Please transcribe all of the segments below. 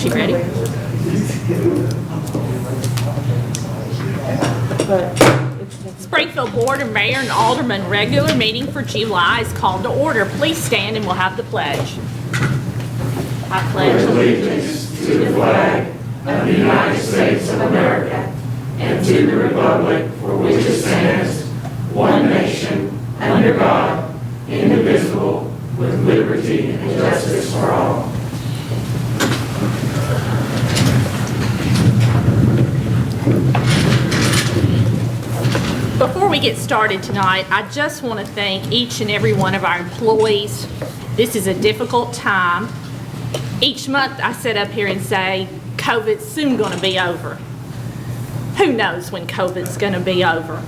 she ready? Springfield Board of Mayor and Aldermen regular meeting for July is called to order. Please stand and we'll have the pledge. I pledge allegiance to the flag of the United States of America and to the republic for which it stands, one nation, under God, indivisible, with liberty and justice for all. Before we get started tonight, I just want to thank each and every one of our employees. This is a difficult time. Each month I sit up here and say, COVID's soon going to be over. Who knows when COVID's going to be over?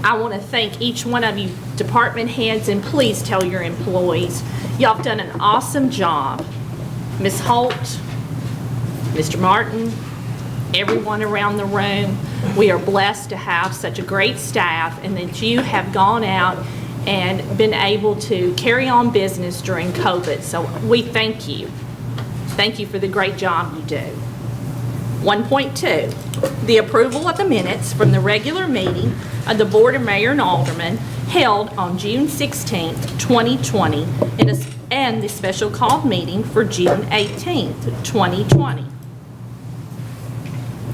I want to thank each one of you department heads, and please tell your employees, y'all have done an awesome job. Ms. Holt, Mr. Martin, everyone around the room, we are blessed to have such a great staff and that you have gone out and been able to carry on business during COVID. So we thank you. Thank you for the great job you do. 1.2, the approval of the minutes from the regular meeting of the Board of Mayor and Aldermen held on June 16th, 2020, and the special called meeting for June 18th, 2020.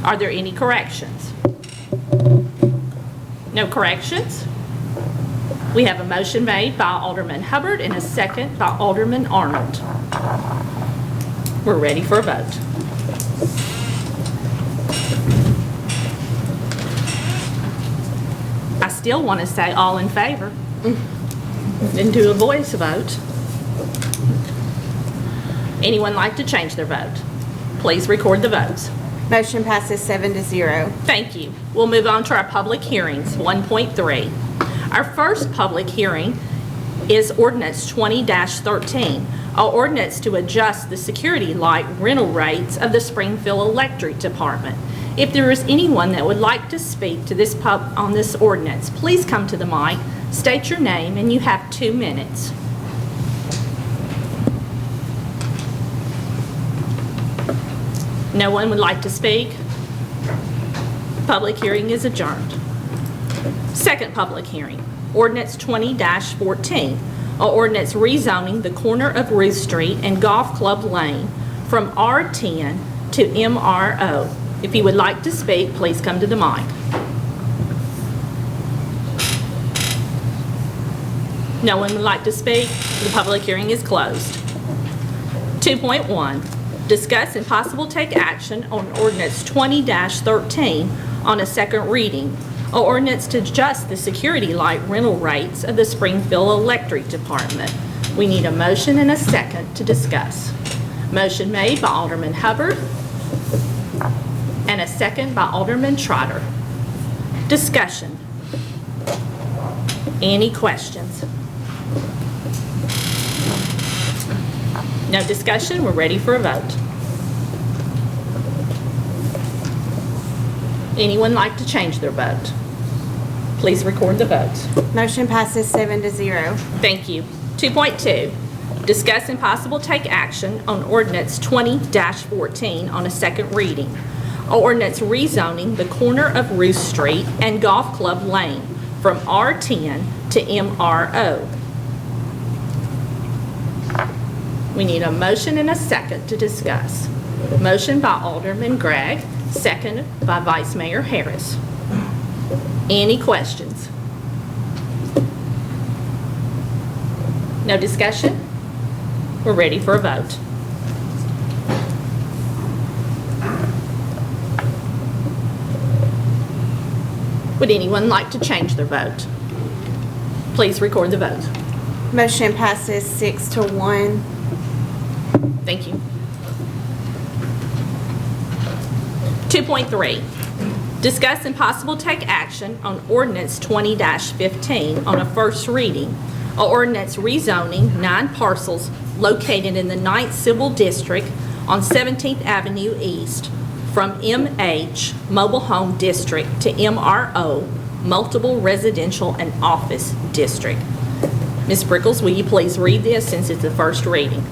Are there any corrections? No corrections? We have a motion made by Alderman Hubbard and a second by Alderman Arnold. We're ready for a vote. I still want to say all in favor. Then do a voice vote. Anyone like to change their vote? Please record the votes. Motion passes 7-0. Thank you. We'll move on to our public hearings, 1.3. Our first public hearing is ordinance 20-13, an ordinance to adjust the security light rental rates of the Springfield Electric Department. If there is anyone that would like to speak to this on this ordinance, please come to the mic, state your name, and you have 2 minutes. No one would like to speak? Public hearing is adjourned. Second public hearing, ordinance 20-14, an ordinance rezoning the corner of Ruth Street and Golf Club Lane from R10 to MRO. If you would like to speak, please come to the mic. No one would like to speak? The public hearing is closed. 2.1. Discuss and possible take action on ordinance 20-13 on a second reading, an ordinance to adjust the security light rental rates of the Springfield Electric Department. We need a motion and a second to discuss. Motion made by Alderman Hubbard and a second by Alderman Trotter. Discussion. Any questions? No discussion, we're ready for a vote. Anyone like to change their vote? Please record the vote. Motion passes 7-0. Thank you. 2.2, discuss and possible take action on ordinance 20-14 on a second reading. An ordinance rezoning the corner of Ruth Street and Golf Club Lane from R10 to MRO. We need a motion and a second to discuss. Motion by Alderman Gregg, second by Vice Mayor Harris. Any questions? No discussion? We're ready for a vote. Would anyone like to change their vote? Please record the vote. Motion passes 6-1. Thank you. 2.3, discuss and possible take action on ordinance 20-15 on a first reading, an ordinance rezoning 9 parcels located in the 9th Civil District on 17th Avenue East from MH Mobile Home District to MRO Multiple Residential and Office District. Ms. Brickles, will you please read this since it's the first reading?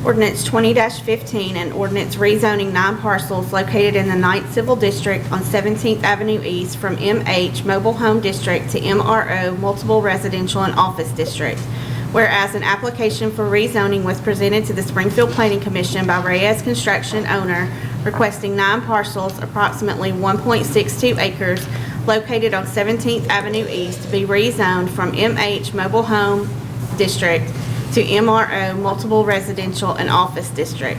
Ordinance 20-15, an ordinance rezoning 9 parcels located in the 9th Civil District on 17th Avenue East from MH Mobile Home District to MRO Multiple Residential and Office District. Whereas an application for rezoning was presented to the Springfield Planning Commission by Reyes Construction owner requesting 9 parcels, approximately 1.62 acres, located on 17th Avenue East to be rezoned from MH Mobile Home District to MRO Multiple Residential and Office District.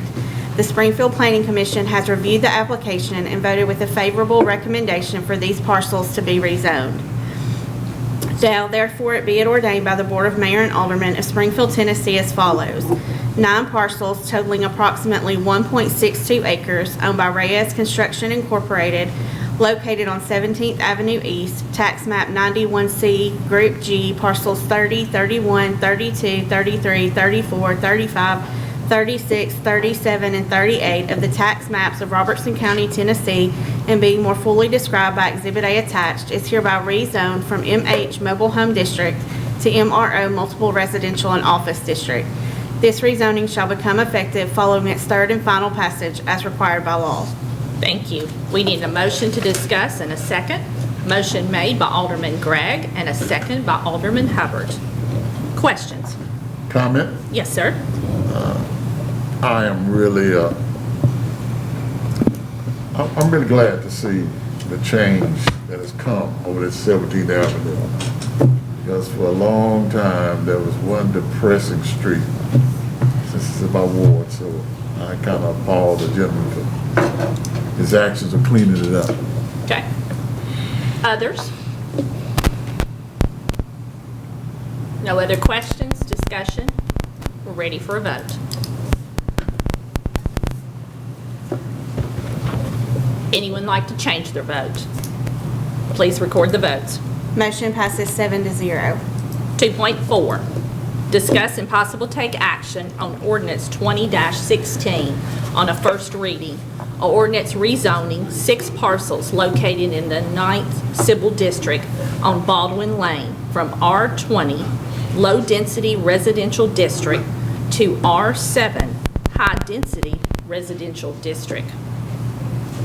The Springfield Planning Commission has reviewed the application and voted with a favorable recommendation for these parcels to be rezoned. Now, therefore, it be it ordained by the Board of Mayor and Aldermen of Springfield, Tennessee as follows. 9 parcels totaling approximately 1.62 acres owned by Reyes Construction Incorporated, located on 17th Avenue East, tax map 91C, Group G, parcels 30, 31, 32, 33, 34, 35, 36, 37, and 38 of the tax maps of Robertson County, Tennessee, and being more fully described by Exhibit A attached, is hereby rezoned from MH Mobile Home District to MRO Multiple Residential and Office District. This rezoning shall become effective following its third and final passage as required by law. Thank you. We need a motion to discuss and a second. Motion made by Alderman Gregg and a second by Alderman Hubbard. Questions? Comment? Yes, sir. I am really, I'm really glad to see the change that has come over this 17th Avenue. Because for a long time, there was one depressing street. This is my ward, so I kind of applaud the gentleman for his actions of cleaning it up. Okay. Others? No other questions, discussion? We're ready for a vote. Anyone like to change their vote? Please record the votes. Motion passes 7-0. 2.4, discuss and possible take action on ordinance 20-16 on a first reading. An ordinance rezoning 6 parcels located in the 9th Civil District on Baldwin Lane from R20 Low Density Residential District to R7 High Density Residential District.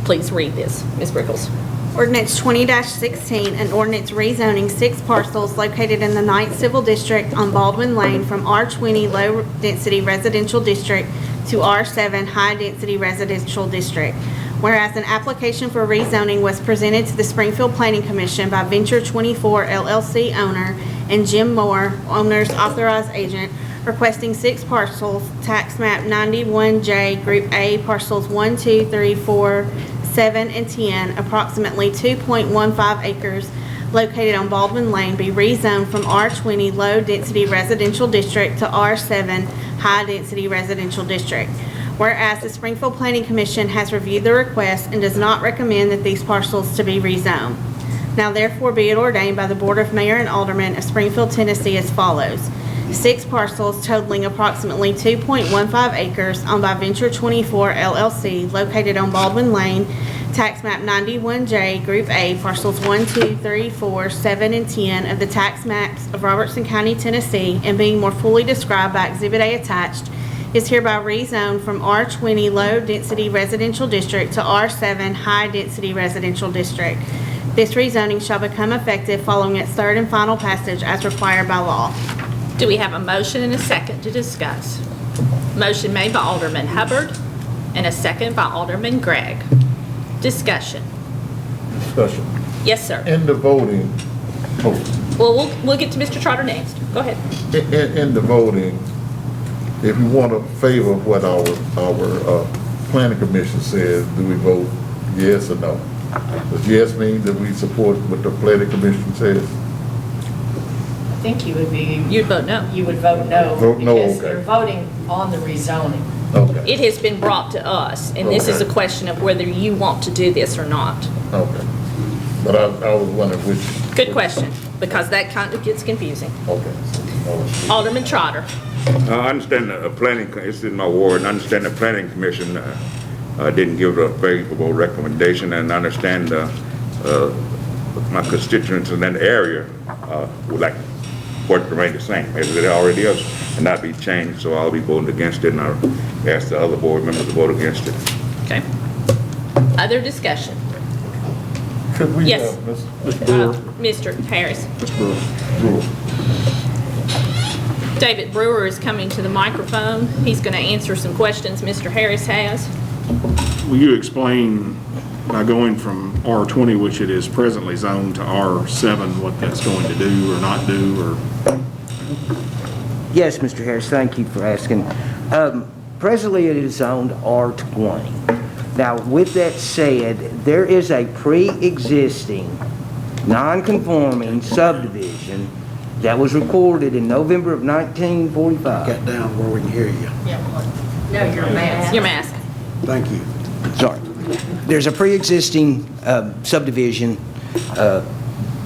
Please read this, Ms. Brickles. Ordinance 20-16, an ordinance rezoning 6 parcels located in the 9th Civil District on Baldwin Lane from R20 Low Density Residential District to R7 High Density Residential District. Whereas an application for rezoning was presented to the Springfield Planning Commission by Venture 24 LLC owner and Jim Moore, owner's authorized agent, requesting 6 parcels, tax map 91J, Group A, parcels 1, 2, 3, 4, 7, and 10, approximately 2.15 acres, located on Baldwin Lane, be rezoned from R20 Low Density Residential District to R7 High Density Residential District. Whereas the Springfield Planning Commission has reviewed the request and does not recommend that these parcels to be rezoned. Now therefore be it ordained by the Board of Mayor and Aldermen of Springfield, Tennessee as follows. 6 parcels totaling approximately 2.15 acres owned by Venture 24 LLC, located on Baldwin Lane, tax map 91J, Group A, parcels 1, 2, 3, 4, 7, and 10 of the tax maps of Robertson County, Tennessee, and being more fully described by Exhibit A attached, is hereby rezoned from R20 Low Density Residential District to R7 High Density Residential District. This rezoning shall become effective following its third and final passage as required by law. Do we have a motion and a second to discuss? Motion made by Alderman Hubbard and a second by Alderman Gregg. Discussion. Discussion. Yes, sir. In the voting, Well, we'll get to Mr. Trotter next. Go ahead. in the voting, if you want to favor what our planning commission says, do we vote yes or no? Does yes mean that we support what the planning commission says? I think you would be. You'd vote no. You would vote no. Vote no, Because okay. you're voting on the rezoning. Okay. It has been brought to us, and this is a Okay. question of whether you want to do this or not. Okay. But I was wondering which. Good question, because that kind of gets confusing. Okay. Alderman Trotter. I understand the planning, it's in my ward, and I understand the planning commission didn't give a favorable recommendation, and I understand my constituents in that area would like for it to remain the same as it already is and not be changed. So I'll be voting against it, and I'll ask the other board members to vote against it. Okay. Other discussion? Could we Yes. have Mr. Brewer? Mr. Harris. Brewer. David Brewer is coming to the microphone. He's going to answer some questions Mr. Harris has. Will you explain, by going from R20, which it is presently zoned, to R7, what that's going to do or not do, or? Yes, Mr. Harris, thank you for asking. Presently, it is zoned R20. Now, with that said, there is a pre-existing, non-conforming subdivision that was recorded in November of 1945. Get down where we can hear you. No, your mask. Your mask. Thank you. Sorry. There's a pre-existing subdivision that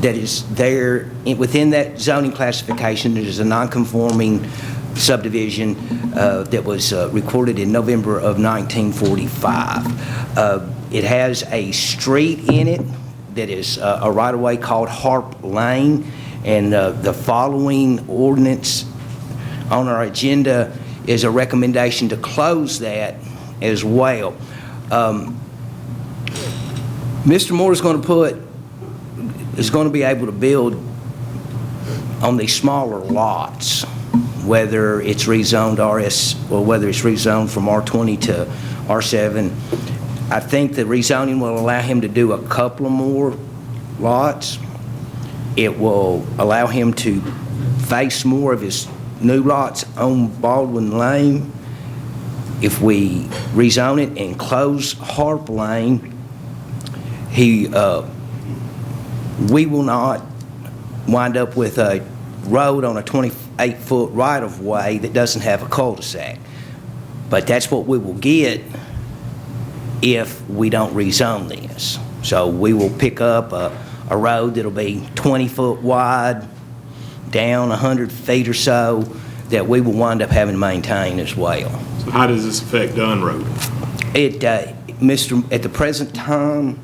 is there within that zoning classification. There's a non-conforming subdivision that was recorded in November of 1945. It has a street in it that is a right-of-way called Harp Lane, and the following ordinance on our agenda is a recommendation to close that as well. Mr. Moore is going to be able to build on these smaller lots, whether it's rezoned RS or whether it's rezoned from R20 to R7. I think the rezoning will allow him to do a couple of more lots. It will allow him to face more of his new lots on Baldwin Lane. If we rezone it and close Harp Lane, we will not wind up with a road on a 28-foot right-of-way that doesn't have a cul-de-sac. But that's what we will get if we don't rezone this. So we will pick up a road that'll be 20 foot wide, down 100 feet or so, that we will wind up having to maintain as well. So how does this affect Dunn Road? At the present time,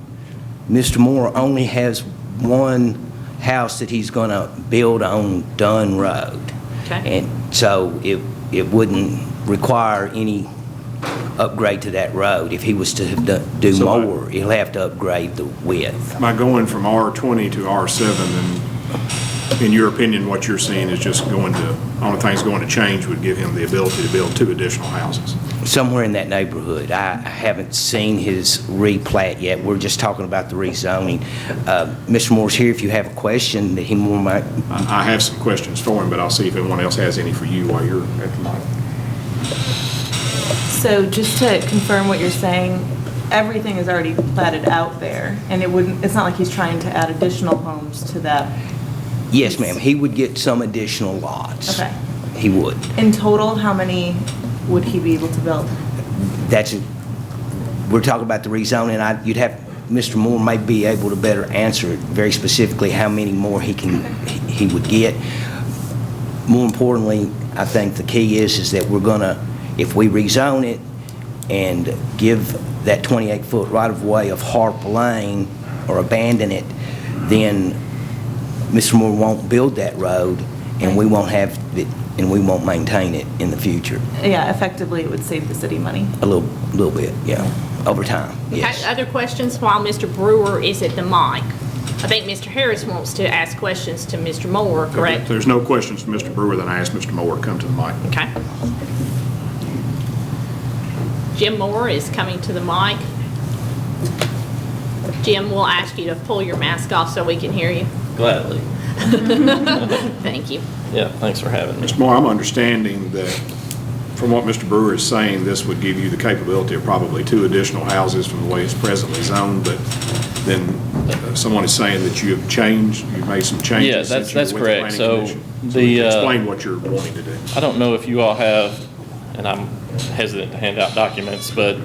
Mr. Moore only has one house that he's going to build on Dunn Road. Okay. And so it wouldn't require any upgrade to that road. If he was to do So more, he'll have to upgrade the width. By going from R20 to R7, then, in your opinion, what you're seeing is just only thing's going to change would give him the ability to build 2 additional houses. Somewhere in that neighborhood. I haven't seen his replat yet. We're just talking about the rezoning. Mr. Moore's here if you have a question that he might. I have some questions for him, but I'll see if anyone else has any for you while you're at the mic. So just to confirm what you're saying, everything is already platted out there, and it's not like he's trying to add additional homes to that. Yes, ma'am. He would get some additional lots. Okay. He would. In total, how many would he be able to build? We're talking about the rezoning. Mr. Moore may be able to better answer it very specifically how many more he would get. More importantly, I think the key is that we're going to, if we rezone it and give that 28-foot right-of-way of Harp Lane or abandon it, then Mr. Moore won't build that road, and we won't have it, and we won't maintain it in the future. Yeah, effectively, it would save the city money. A little bit, yeah, over time, yes. Okay, other questions while Mr. Brewer is at the mic? I think Mr. Harris wants to ask questions to Mr. Moore, correct? If there's no questions for Mr. Brewer, then I ask Mr. Moore to come to the mic. Okay. Jim Moore is coming to the mic. Jim, we'll ask you to pull your mask off so we can hear you. Gladly. Thank you. Yeah, thanks for having me. Mr. Moore, I'm understanding that from what Mr. Brewer is saying, this would give you the capability of probably 2 additional houses from the way it's presently zoned, but then someone is saying that you have changed, you've made some changes. Yeah, since you that's were with the correct. Planning So Commission. Explain what you're wanting to do. I don't know if you all have, and I'm hesitant to hand out documents, but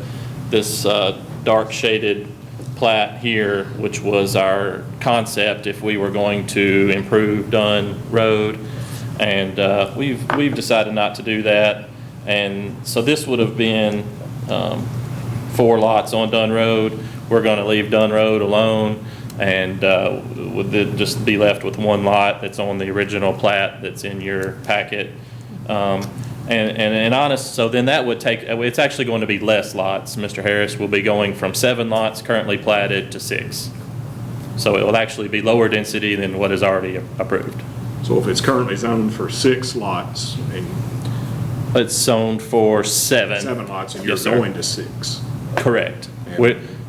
this dark shaded plat here, which was our concept if we were going to improve Dunn Road, and we've decided not to do that. And so this would have been 4 lots on Dunn Road. We're going to leave Dunn Road alone. and would then just be left with one lot that's on the original plat that's in your packet. And honest, so then that would take, it's actually going to be less lots. Mr. Harris will be going from 7 lots currently platted to 6. So it will actually be lower density than what is already approved. So if it's currently zoned for 6 lots and It's zoned for 7. 7 lots and you're Yes, sir. going to 6. Correct.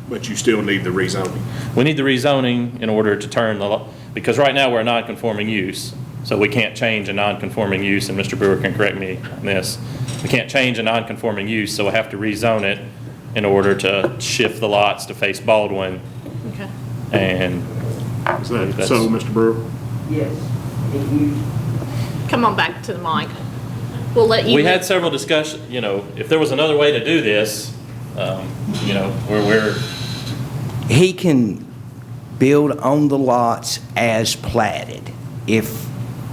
But you still need the rezoning. We need the rezoning in order to turn the, because right now we're a non-conforming use, so we can't change a non-conforming use, and Mr. Brewer can correct me on this. We can't change a non-conforming use, so we'll have to rezone it in order to shift the lots to face Baldwin. Okay. And Is that so, Mr. Brewer? Come on back to the mic. We'll let you. we had several discussions, if there was another way to do this, we're He can build on the lots as platted. If,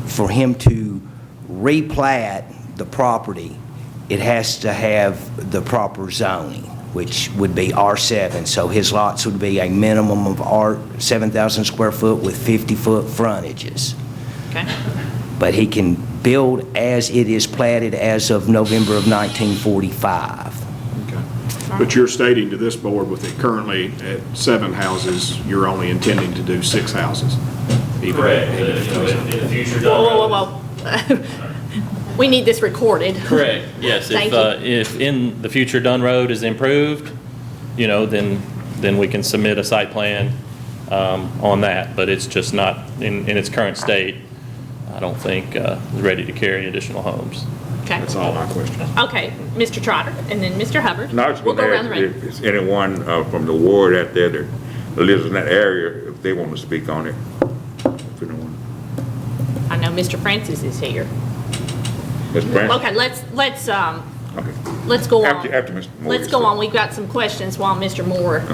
for him to replat the property, it has to have the proper zoning, which would be R7. So his lots would be a minimum of 7,000 square foot with 50-foot frontages. Okay. But he can build as it is platted as of November of 1945. Okay. But you're stating to this board with it currently at 7 houses, you're only intending to do 6 houses? correct. In the future. Whoa. We need this recorded. Correct, yes. Thank If in the future Dunn Road is improved, then we can submit a site plan on that, but it's just not, in its current state, I don't think ready to carry additional homes. Okay. That's all my questions. Okay, Mr. Trotter, and then Mr. Hubbard. Now, I was We'll going go to around the ask room. if it's anyone from the ward out there that lives in that area, if they want to speak on it. If anyone. I know Mr. Francis is here. Mr. Branch? Okay, let's Okay. go on. After Mr. Moore Let's is go through. on. We've got some questions while Mr. Moore.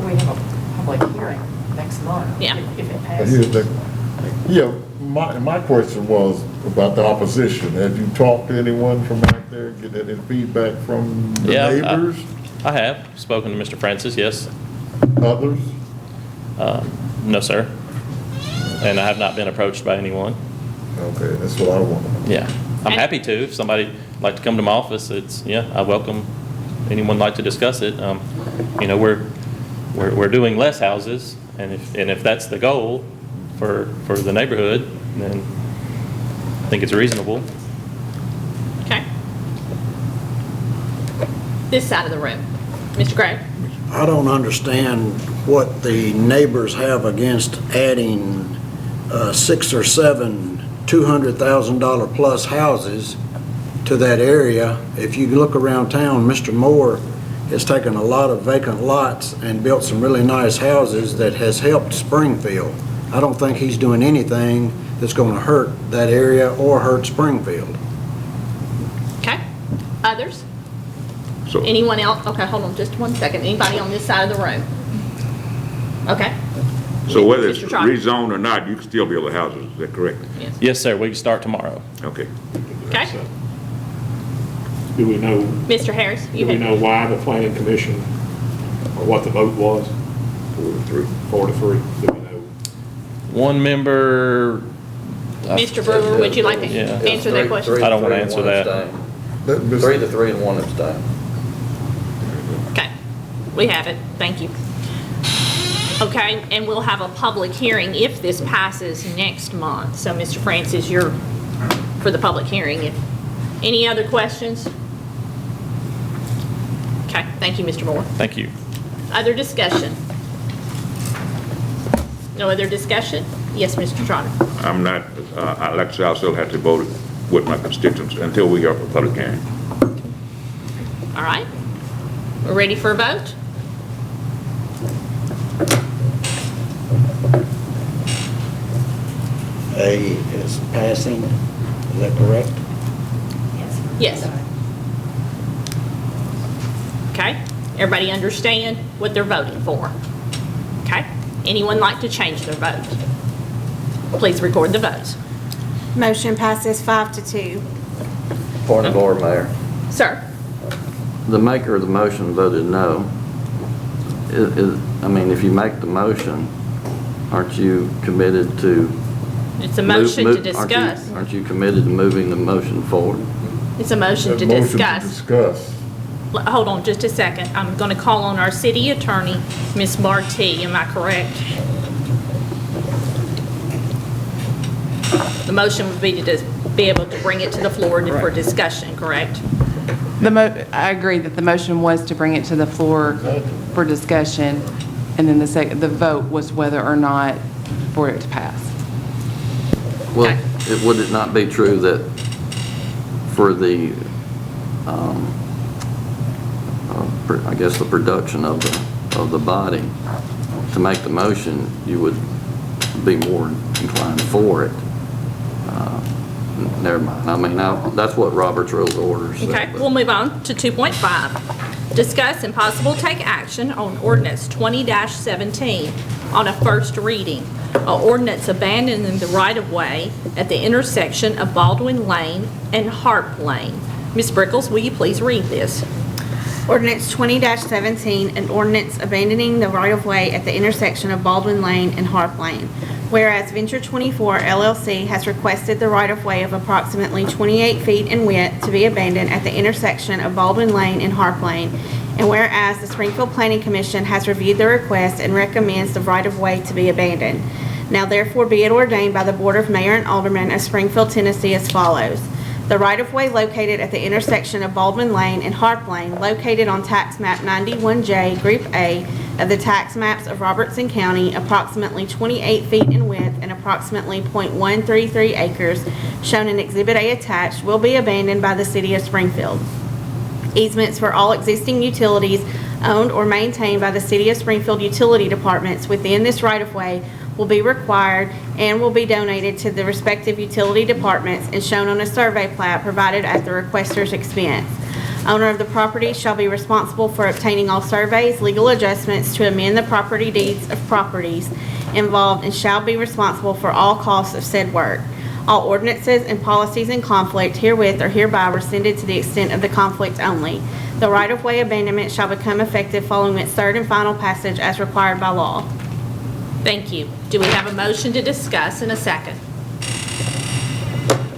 We have a public hearing next month. Yeah. If it Here's passes. my question was about the opposition. Have you talked to anyone from out there, get any feedback from the Yeah, neighbors, I have spoken to Mr. Francis, yes. others? No, sir. And I have not been approached by anyone. Okay, that's what I want. Yeah. I'm And- happy to. If somebody would like to come to my office, I welcome anyone like to discuss it. We're doing less houses, and if that's the goal for the neighborhood, then I think it's reasonable. Okay. This side of the room. Mr. Gray. I don't understand what the neighbors have against adding 6 or 7 $200,000 plus houses to that area. If you look around town, Mr. Moore has taken a lot of vacant lots and built some really nice houses that has helped Springfield. I don't think he's doing anything that's going to hurt that area or hurt Springfield. Okay. Others? So, Anyone else? Okay, hold on just 1 second. Anybody on this side of the room? Okay. so whether it's Mr. Trotter. rezoned or not, you can still build the houses, is that correct? Yes. Yes, sir. We can start tomorrow. Okay. Okay. Do we know, Mr. Harris, do you we had, know why the planning commission, or what the vote was? 4-3. 4-3, do we know? One member. Mr. Brewer, would you like to Yeah. answer that question? I don't want to answer that. Let Ms. 3 and 1 abstain. Okay, we have it, thank you. Okay, and we'll have a public hearing if this passes next month. So, Mr. Francis, you're for the public hearing. Any other questions? Okay, thank you, Mr. Moore. Thank you. Other discussion? No other discussion? Yes, Mr. Trotter. I'm not, like I said, I still have to vote with my constituents until we are for public hearing. All right, we're ready for a vote? A is passing, is that correct? Yes. Okay, everybody understand what they're voting for? Okay, anyone like to change their vote? Please record the votes. Motion passes 5-2. Point of order, Mayor. Sir? The maker of the motion voted no. If you make the motion, aren't you committed to? It's a motion to discuss. Aren't you committed to moving the motion forward? It's a motion to Motion to discuss. discuss. Hold on just a second. I'm going to call on our city attorney, Ms. Barty. Am I correct? The motion would be to just be able to bring it to the floor for discussion, correct? I agree that the motion was to bring it to the floor for discussion, and then the vote was whether or not for it to pass. Well, Okay. would it not be true that for the, I guess, the production of the body, to make the motion, you would be more inclined for it? Never mind. I mean, that's what Robert's Rules of Order says. Okay, we'll move on to 2.5. Discuss and possible take action on ordinance 20-17 on a first reading. An ordinance abandoning the right-of-way at the intersection of Baldwin Lane and Harp Lane. Ms. Brickles, will you please read this? Ordinance 20-17, an ordinance abandoning the right-of-way at the intersection of Baldwin Lane and Harp Lane. Whereas Venture 24 LLC has requested the right-of-way of approximately 28 feet in width to be abandoned at the intersection of Baldwin Lane and Harp Lane. And whereas the Springfield Planning Commission has reviewed the request and recommends the right-of-way to be abandoned. Now therefore be it ordained by the Board of Mayor and Aldermen of Springfield, Tennessee as follows. The right-of-way located at the intersection of Baldwin Lane and Harp Lane, located on tax map 91J, Group A of the tax maps of Robertson County, approximately 28 feet in width and approximately .133 acres, shown in Exhibit A attached, will be abandoned by the City of Springfield. Easements for all existing utilities owned or maintained by the City of Springfield utility departments within this right-of-way will be required and will be donated to the respective utility departments and shown on a survey plat provided at the requester's expense. Owner of the property shall be responsible for obtaining all surveys, legal adjustments to amend the property deeds of properties involved, and shall be responsible for all costs of said work. All ordinances and policies in conflict herewith are hereby rescinded to the extent of the conflict only. The right-of-way abandonment shall become effective following its third and final passage as required by law. Thank you. Do we have a motion to discuss in a second?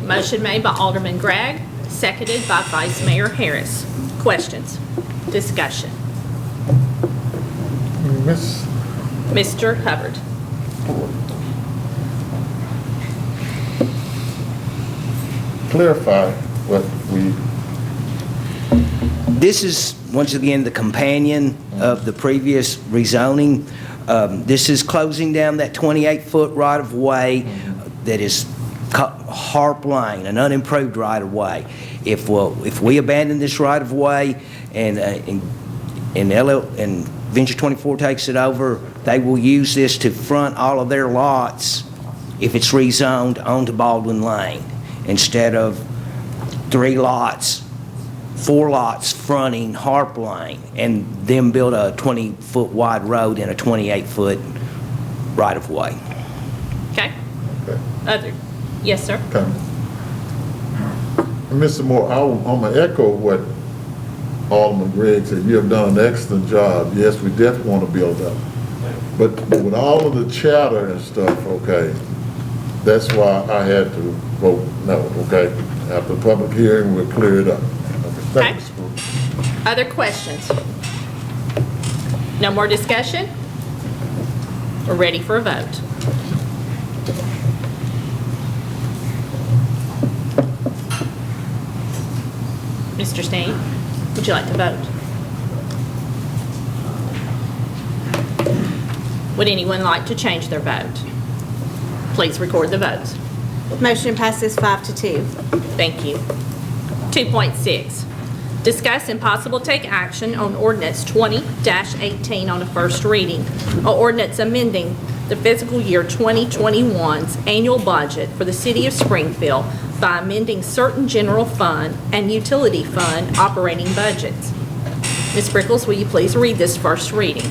Motion made by Alderman Gregg, seconded by Vice Mayor Harris. Questions? Discussion? Mr. Hubbard. Clarify what we, This is, once again, the companion of the previous rezoning. This is closing down that 28-foot right-of-way that is Harp Lane, an unimproved right-of-way. If we abandon this right-of-way and Venture 24 takes it over, they will use this to front all of their lots if it's rezoned onto Baldwin Lane, instead of 4 lots fronting Harp Lane, and then build a 20-foot wide road and a 28-foot right-of-way. Okay. okay. Yes, sir. Okay. And Mr. Moore, I'm going to echo what Alderman Gregg said. You have done an excellent job. Yes, we definitely want to build up. But with all of the chatter and stuff, okay, that's why I had to vote no, okay? After the public hearing, we'll clear it up. Okay. Other questions? No more discussion? We're ready for a vote. Mr. Stain, would you like to vote? Would anyone like to change their vote? Please record the votes. Motion passes 5-2. Thank you. 2.6, discuss and possible take action on ordinance 20-18 on a first reading. An ordinance amending the fiscal year 2021's annual budget for the City of Springfield by amending certain general fund and utility fund operating budgets. Ms. Brickles, will you please read this first reading?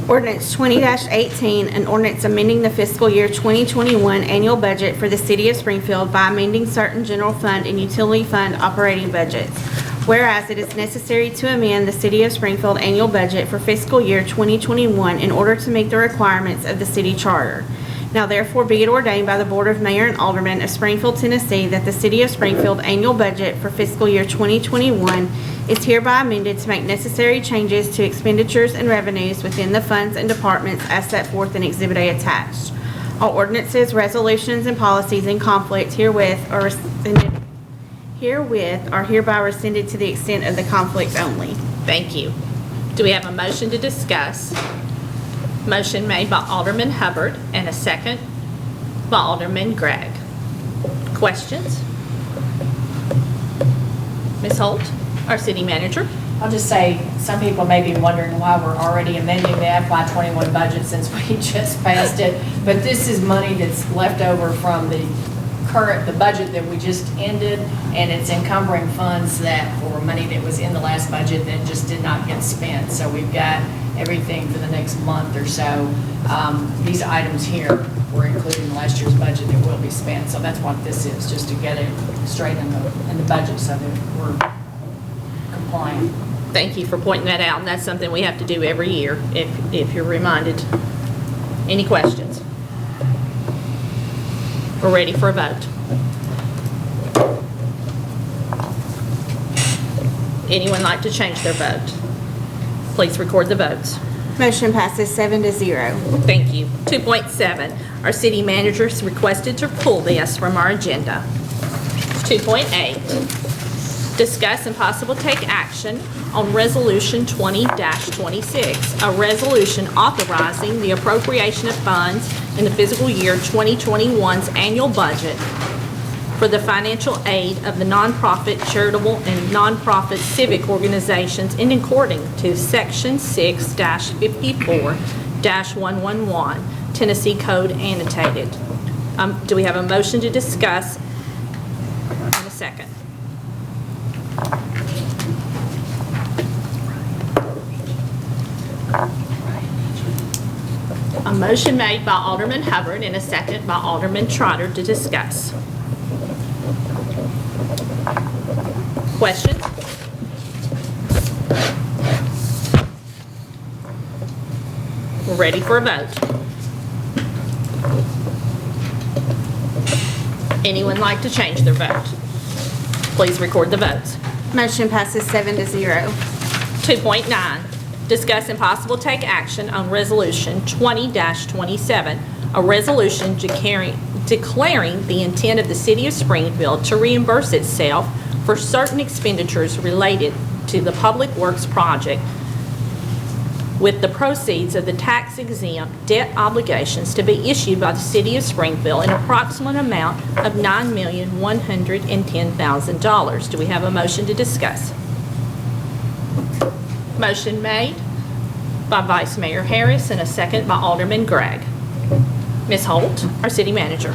Ordinance 20-18, an ordinance amending the fiscal year 2021 annual budget for the City of Springfield by amending certain general fund and utility fund operating budgets. Whereas it is necessary to amend the City of Springfield annual budget for fiscal year 2021 in order to meet the requirements of the city charter. Now therefore be it ordained by the Board of Mayor and Aldermen of Springfield, Tennessee, that the City of Springfield annual budget for fiscal year 2021 is hereby amended to make necessary changes to expenditures and revenues within the funds and departments as set forth in Exhibit A attached. All ordinances, resolutions, and policies in conflict herewith are hereby rescinded to the extent of the conflict only. Thank you. Do we have a motion to discuss? Motion made by Alderman Hubbard and a second by Alderman Gregg. Questions? Ms. Holt, our city manager. I'll just say, some people may be wondering why we're already amending the FY21 budget since we just passed it. But this is money that's left over from the budget that we just ended, and it's encumbering funds for money that was in the last budget that just did not get spent. So we've got everything for the next month or so. These items here were included in last year's budget that will be spent. So that's what this is, just to get it straight in the budget so that we're compliant. Thank you for pointing that out, and that's something we have to do every year, if you're reminded. Any questions? We're ready for a vote. Anyone like to change their vote? Please record the votes. Motion passes 7-0. Thank you. 2.7, our city managers requested to pull this from our agenda. 2.8, discuss and possible take action on Resolution 20-26, a resolution authorizing the appropriation of funds in the fiscal year 2021's annual budget for the financial aid of the nonprofit, charitable, and nonprofit civic organizations in according to Section 6-54-111, Tennessee Code annotated. Do we have a motion to discuss in a second? A motion made by Alderman Hubbard and a second by Alderman Trotter to discuss. Questions? We're ready for a vote. Anyone like to change their vote? Please record the votes. Motion passes 7-0. 2.9, discuss and possible take action on Resolution 20-27, a resolution declaring the intent of the City of Springfield to reimburse itself for certain expenditures related to the Public Works project with the proceeds of the tax-exempt debt obligations to be issued by the City of Springfield, an approximate amount of $9,110,000. Do we have a motion to discuss? Motion made by Vice Mayor Harris and a second by Alderman Gregg. Ms. Holt, our city manager.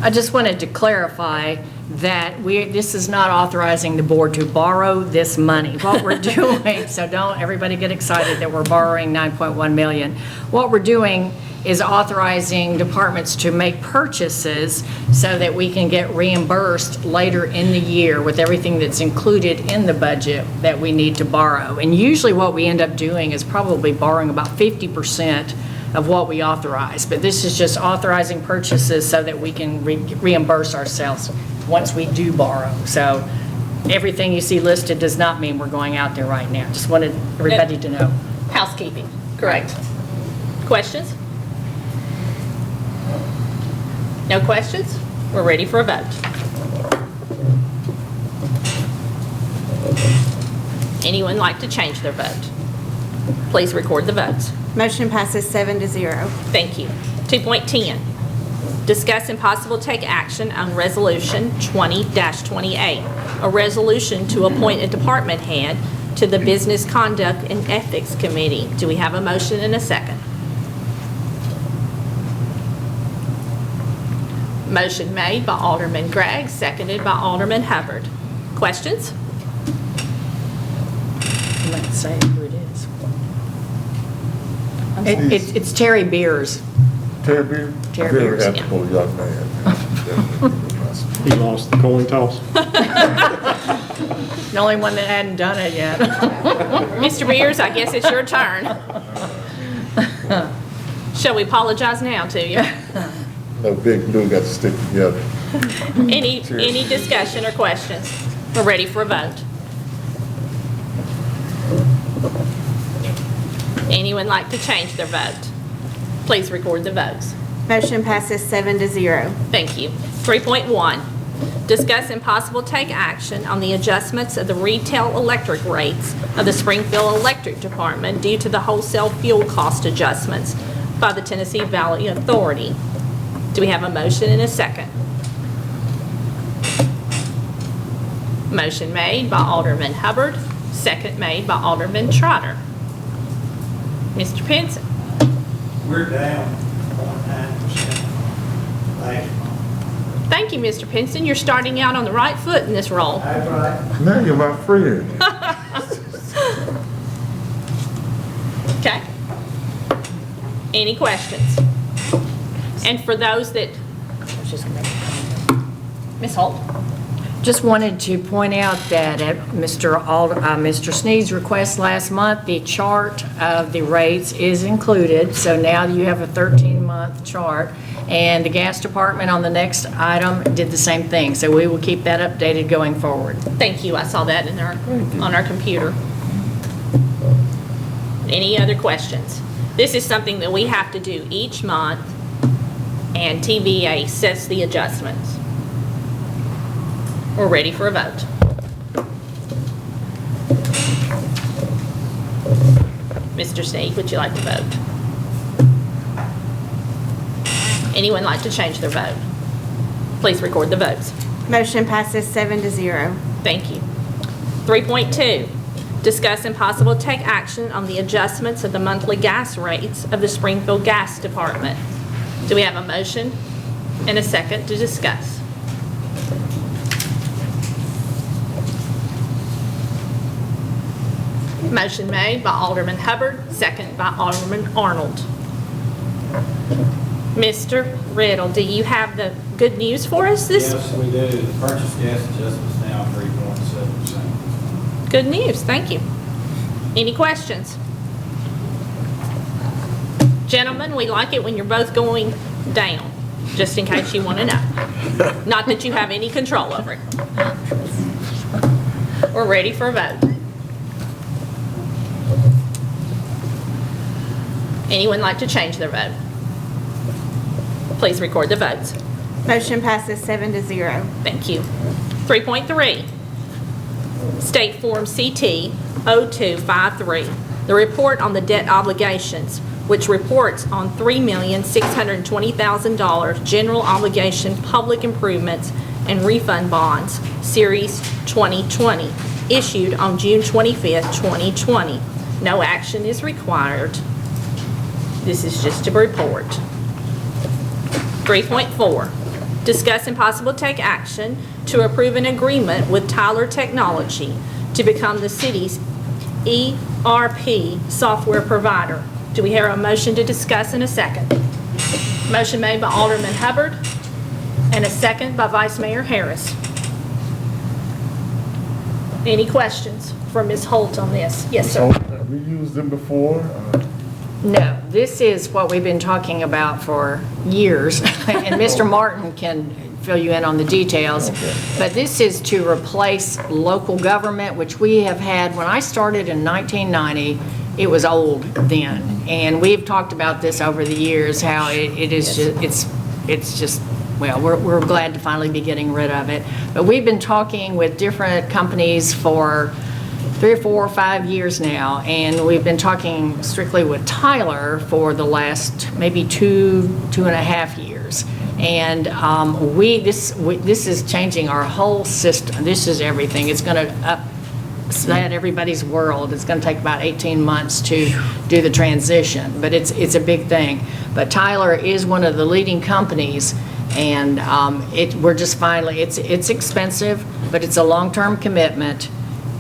I just wanted to clarify that this is not authorizing the board to borrow this money. What we're doing, so don't everybody get excited that we're borrowing $9.1 million. What we're doing is authorizing departments to make purchases so that we can get reimbursed later in the year with everything that's included in the budget that we need to borrow. And usually what we end up doing is probably borrowing about 50% of what we authorize. But this is just authorizing purchases so that we can reimburse ourselves once we do borrow. So everything you see listed does not mean we're going out there right now. Just wanted everybody to know. Housekeeping, correct. Questions? No questions? We're ready for a vote. Anyone like to change their vote? Please record the votes. Motion passes 7-0. Thank you. 2.10, discuss and possible take action on Resolution 20-28, a resolution to appoint a department head to the Business Conduct and Ethics Committee. Do we have a motion and a second? Motion made by Alderman Gregg, seconded by Alderman Hubbard. Questions? Let's say who it is. It's Terry Beers. Terry Beer? Terry Very Beers, yeah. ethical young man. He lost the coin toss. The only one that hadn't done it yet. Mr. Beers, I guess it's your turn. Shall we apologize now to you? No, Big Blue got to stick together. Any discussion or questions? We're ready for a vote. Anyone like to change their vote? Please record the votes. Motion passes 7-0. Thank you. 3.1, discuss and possible take action on the adjustments of the retail electric rates of the Springfield Electric Department due to the wholesale fuel cost adjustments by the Tennessee Valley Authority. Do we have a motion and a second? Motion made by Alderman Hubbard, second made by Alderman Trotter. Mr. Pinson. We're down 0.9% last month. Thank you, Mr. Pinson. You're starting out on the right foot in this role. That's right. Now you're my friend. Okay. Any questions? And for those that, Ms. Holt? Just wanted to point out that at Mr. Sneed's request last month, the chart of the rates is included. So now you have a 13-month chart. And the gas department on the next item did the same thing. So we will keep that updated going forward. Thank you. I saw that in on our computer. Any other questions? This is something that we have to do each month, and TVA sets the adjustments. We're ready for a vote. Mr. Sneed, would you like to vote? Anyone like to change their vote? Please record the votes. Motion passes 7-0. Thank you. 3.2, discuss and possible take action on the adjustments of the monthly gas rates of the Springfield Gas Department. Do we have a motion and a second to discuss? Motion made by Alderman Hubbard, second by Alderman Arnold. Mr. Riddle, do you have the good news for us this? Yes, we do. The purchase gas adjustment's now 3.7%. Good news, thank you. Any questions? Gentlemen, we like it when you're both going down, just in case you want to know. Not that you have any control over it. We're ready for a vote. Anyone like to change their vote? Please record the votes. Motion passes 7-0. Thank you. 3.3, State Form CT 0253, the report on the debt obligations, which reports on $3,620,000 general obligation public improvements and refund bonds, Series 2020, issued on June 25th, 2020. No action is required. This is just a report. 3.4, discuss and possible take action to approve an agreement with Tyler Technology to become the city's ERP software provider. Do we hear a motion to discuss in a second? Motion made by Alderman Hubbard and a second by Vice Mayor Harris. Any questions for Ms. Holt on this? Yes, sir. Have we used them before? No, this is what we've been talking about for years, and Mr. Martin can fill you in on the details. Okay. But this is to replace local government, which we have had, when I started in 1990, it was old then. And we've talked about this over the years, how it is just, it's just, well, we're glad to finally be getting rid of it. But we've been talking with different companies for 3 or 4 or 5 years now, and we've been talking strictly with Tyler for the last maybe 2.5 years. And this is changing our whole system. This is everything. It's going to upset everybody's world. It's going to take about 18 months to do the transition, but it's a big thing. But Tyler is one of the leading companies, and we're just finally, it's expensive, but it's a long-term commitment.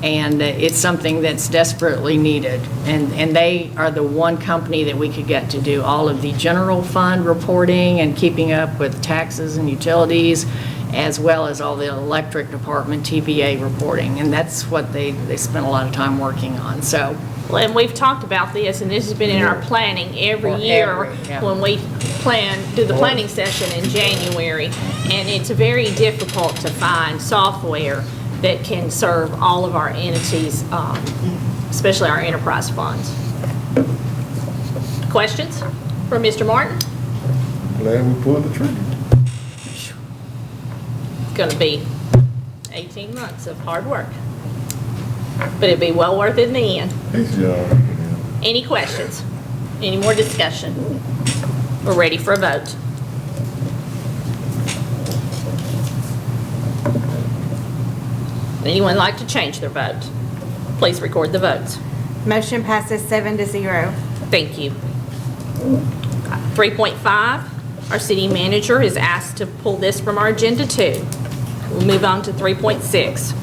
And it's something that's desperately needed. And they are the one company that we could get to do all of the general fund reporting and keeping up with taxes and utilities, as well as all the electric department TVA reporting. And that's what they spent a lot of time working on. So Well, and we've talked about this, and this has been in our planning every year yeah. when we do the planning session in January. And it's very difficult to find software that can serve all of our entities, especially our enterprise funds. Questions for Mr. Martin? Glad we pulled the trigger. It's going to be 18 months of hard work, but it'd be well worth it in the end. Thanks, y'all. Any questions? Any more discussion? We're ready for a vote. Anyone like to change their vote? Please record the votes. Motion passes 7-0. Thank you. 3.5, our city manager is asked to pull this from our agenda too. We'll move on to 3.6.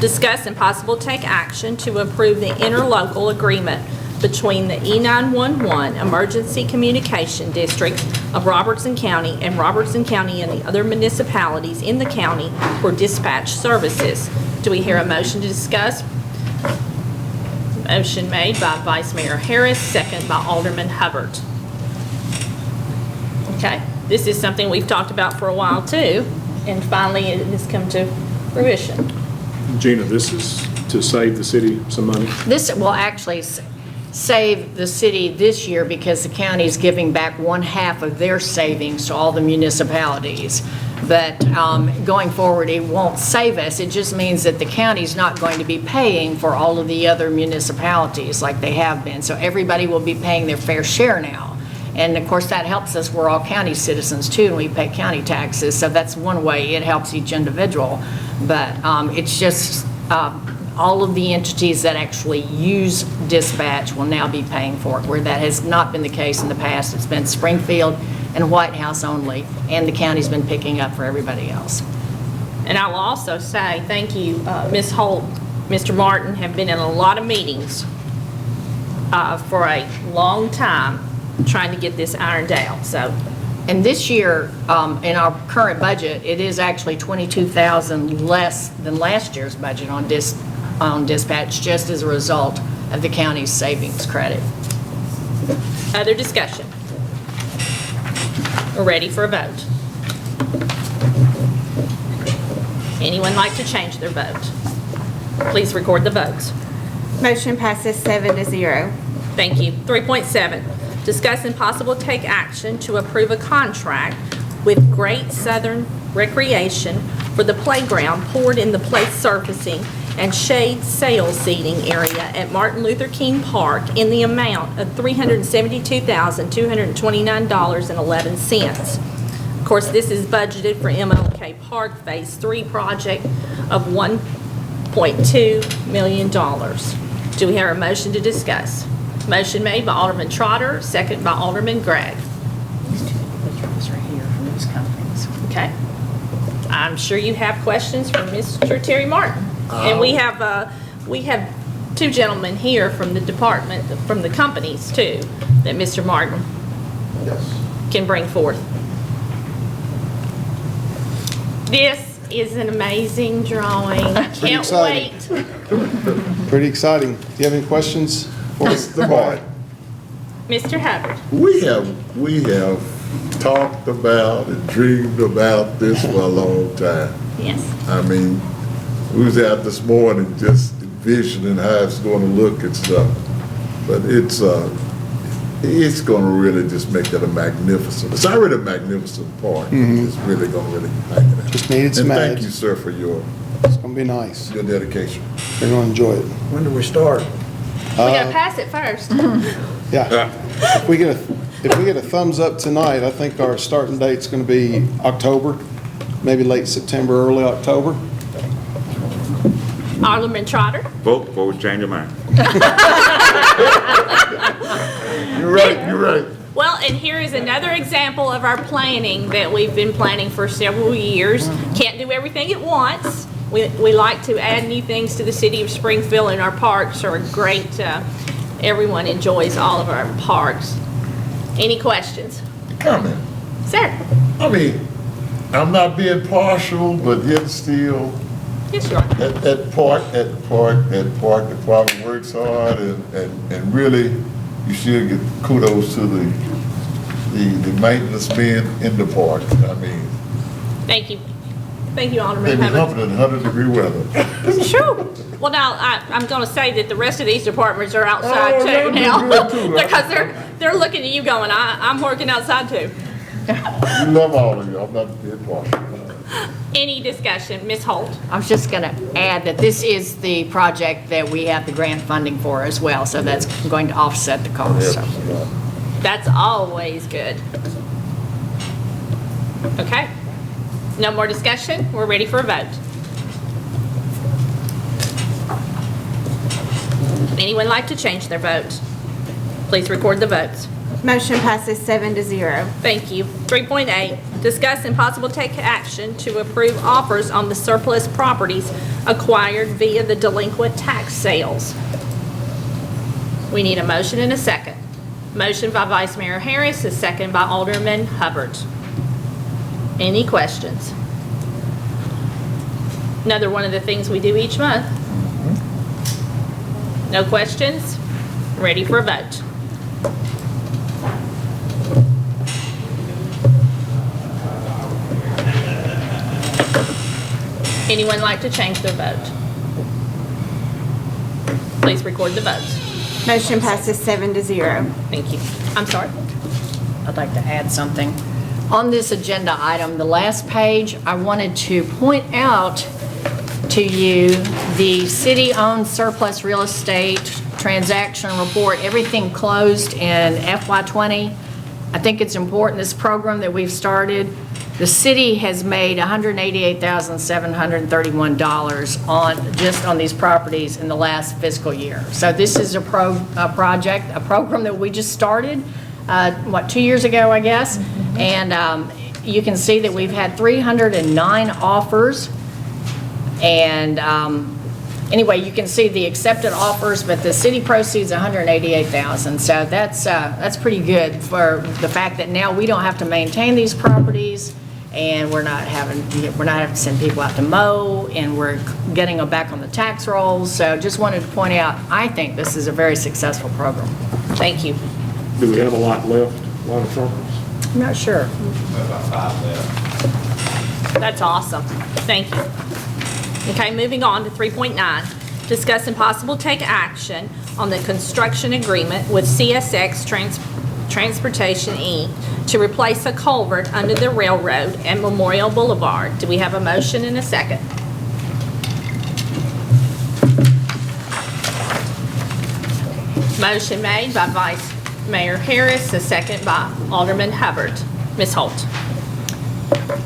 Discuss and possible take action to approve the interlocal agreement between the E911 Emergency Communication District of Robertson County and Robertson County and the other municipalities in the county for dispatch services. Do we hear a motion to discuss? Motion made by Vice Mayor Harris, second by Alderman Hubbard. Okay, this is something we've talked about for a while too, and finally it has come to fruition. Gina, this is to save the city some money? This will actually save the city this year because the county is giving back 1/2 of their savings to all the municipalities. But going forward, it won't save us. It just means that the county's not going to be paying for all of the other municipalities like they have been. So everybody will be paying their fair share now. And of course, that helps us. We're all county citizens too, and we pay county taxes. So that's one way it helps each individual. But it's just all of the entities that actually use dispatch will now be paying for it, where that has not been the case in the past. It's been Springfield and White House only, and the county's been picking up for everybody else. And I will also say, thank you, Ms. Holt, Mr. Martin have been in a lot of meetings for a long time trying to get this ironed out, so. And this year, in our current budget, it is actually $22,000 less than last year's budget on dispatch, just as a result of the county's savings credit. Other discussion? We're ready for a vote. Anyone like to change their vote? Please record the votes. Motion passes 7-0. Thank you. 3.7, discuss and possible take action to approve a contract with Great Southern Recreation for the playground poured in the place surfacing and shade sail seating area at Martin Luther King Park in the amount of $372,229.11. Of course, this is budgeted for MLK Park Phase 3 project of $1.2 million. Do we hear a motion to discuss? Motion made by Alderman Trotter, second by Alderman Gregg. These two pictures right here from these companies. Okay. I'm sure you have questions for Mr. Terry Martin. And we have two gentlemen here from the department, from the companies too, that Mr. Martin can bring forth. This is an amazing drawing. I can't wait. Pretty exciting. Do you have any questions for Mr. Martin? Mr. Hubbard. We have talked about and dreamed about this for a long time. Yes. I mean, we was out this morning just envisioning how it's going to look and stuff. But it's going to really just make it a magnificent, it's already a magnificent park. It's really going to really make it. Just needed some And thank ads. you, sir, for It's going to be nice. your dedication. They're going to enjoy it. When do we start? We gotta pass it first. Yeah. If we get a thumbs up tonight, I think our starting date's going to be October, maybe late September, early October. Alderman Trotter. Vote before we change your mind. You're right, you're right. Well, and here is another example of our planning that we've been planning for several years. Can't do everything at once. We like to add new things to the city of Springfield, and our parks are great. Everyone enjoys all of our parks. Any questions? Comment. Sir? I mean, I'm not being partial, but yet still, Yes, you are. At the park department works hard and really, you should get kudos to the maintenance men in the park. I mean, Thank you. Thank you, they Alderman be Hubbard. humping in 100-degree weather. Sure. Well, now, I'm going to say that the rest of these departments are outside Oh, too they're now. good too. Because they're looking at you going, I'm working outside too. We love all of you. I'm not being partial. Any discussion? Ms. Holt? I was just going to add that this is the project that we have the grant funding for as well, so that's going to offset the cost. So. That's always good. Okay. No more discussion? We're ready for a vote. Anyone like to change their vote? Please record the votes. Motion passes 7-0. Thank you. 3.8, discuss and possible take action to approve offers on the surplus properties acquired via the delinquent tax sales. We need a motion and a second. Motion by Vice Mayor Harris, a second by Alderman Hubbard. Any questions? Another one of the things we do each month. No questions? Ready for a vote. Anyone like to change their vote? Please record the votes. Motion passes 7-0. Thank you. I'm sorry. I'd like to add something. On this agenda item, the last page, I wanted to point out to you the city-owned surplus real estate transaction report, everything closed in FY20. I think it's important, this program that we've started, the city has made $188,731 just on these properties in the last fiscal year. So this is a program that we just started, 2 years ago, I guess? And you can see that we've had 309 offers. And anyway, you can see the accepted offers, but the city proceeds $188,000. So that's pretty good for the fact that now we don't have to maintain these properties, and we're not having to send people out to mow, and we're getting them back on the tax rolls. So just wanted to point out, I think this is a very successful program. Thank you. Do we have a lot left, a lot of surplus? I'm not sure. About 5 left. That's awesome. Thank you. Okay, moving on to 3.9. Discuss and possible take action on the construction agreement with CSX Transportation, Inc. to replace a culvert under the railroad at Memorial Boulevard. Do we have a motion and a second? Motion made by Vice Mayor Harris, a second by Alderman Hubbard. Ms. Holt.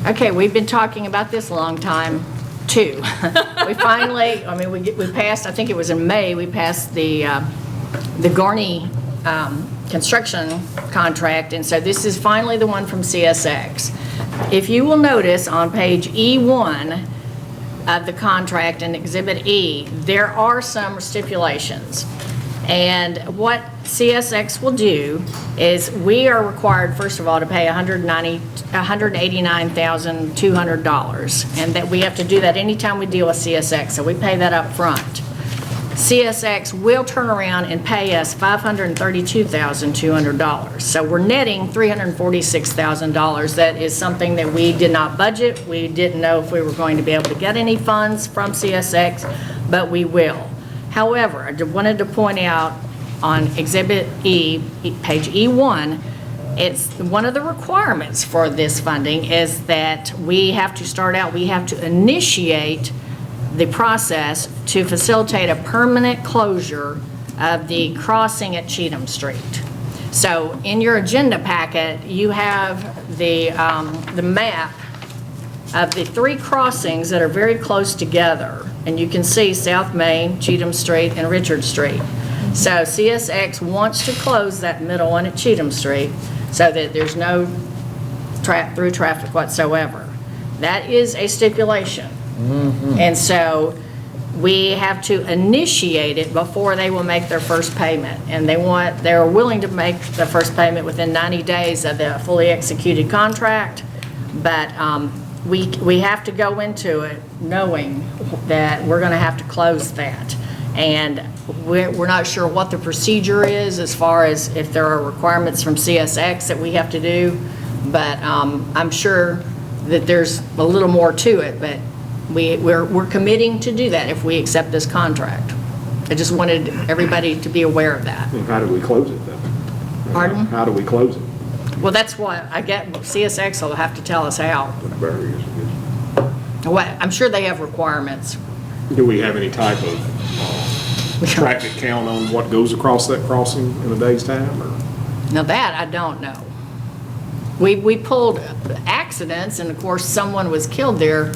Okay, we've been talking about this a long time, too. We finally, we passed, I think it was in May, we passed the Garney construction contract, and so this is finally the one from CSX. If you will notice on page E1 of the contract in Exhibit E, there are some stipulations. And what CSX will do is we are required, first of all, to pay $189,200, and that we have to do that anytime we deal with CSX, so we pay that up front. CSX will turn around and pay us $532,200. So we're netting $346,000. That is something that we did not budget. We didn't know if we were going to be able to get any funds from CSX, but we will. However, I wanted to point out on Exhibit E, page E1, it's one of the requirements for this funding is that we have to start out, we have to initiate the process to facilitate a permanent closure of the crossing at Cheatham Street. So in your agenda packet, you have the map of the 3 crossings that are very close together. And you can see South Main, Cheatham Street, and Richard Street. So CSX wants to close that middle one at Cheatham Street so that there's no through traffic whatsoever. That is a stipulation. And so we have to initiate it before they will make their first payment. And they're willing to make the first payment within 90 days of the fully executed contract. But we have to go into it knowing that we're going to have to close that. And we're not sure what the procedure is as far as if there are requirements from CSX that we have to do. But I'm sure that there's a little more to it, but we're committing to do that if we accept this contract. I just wanted everybody to be aware of that. And how do we close it, though? Pardon? How do we close it? Well, that's what I get, CSX will have to tell us how. Barriers, I What, I'm sure they have requirements. guess. Do we have any type of traffic count on what goes across that crossing in a day's time, or? Now that, I don't know. We pulled accidents, and of course, someone was killed there